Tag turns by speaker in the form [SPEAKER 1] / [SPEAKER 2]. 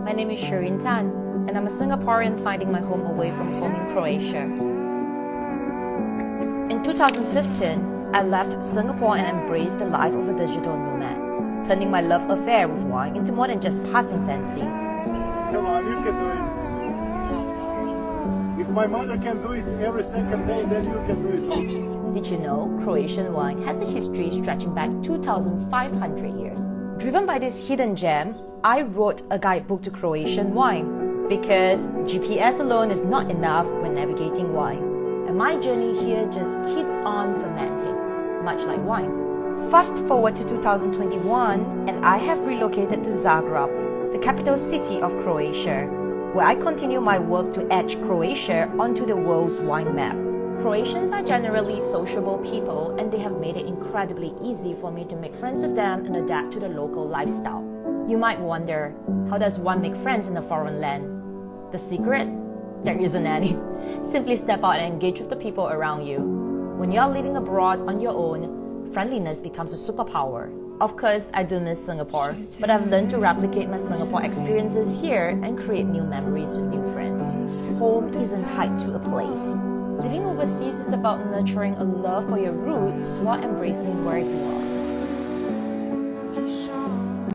[SPEAKER 1] My name is Shirin Tan, and I'm a Singaporean finding my home away from home in Croatia. In 2015, I left Singapore and embraced the life of a digital nomad, turning my love affair with wine into more than just passing fancy.
[SPEAKER 2] Come on, you can do it. If my mother can do it every second day, then you can do it also.
[SPEAKER 1] Did you know Croatian wine has a history stretching back 2,500 years? Driven by this hidden gem, I wrote a guidebook to Croatian wine because GPS alone is not enough when navigating wine. And my journey here just keeps on fermenting, much like wine. Fast forward to 2021 and I have relocated to Zagreb, the capital city of Croatia, where I continue my work to etch Croatia onto the world's wine map. Croatians are generally sociable people and they have made it incredibly easy for me to make friends with them and adapt to the local lifestyle. You might wonder, how does one make friends in a foreign land? The secret? There isn't any. Simply step out and engage with the people around you. When you are living abroad on your own, friendliness becomes a superpower. Of course, I do miss Singapore, but I've learned to replicate my Singapore experiences here and create new memories with new friends. Home isn't tied to a place. Living overseas is about nurturing a love for your roots while embracing where you are.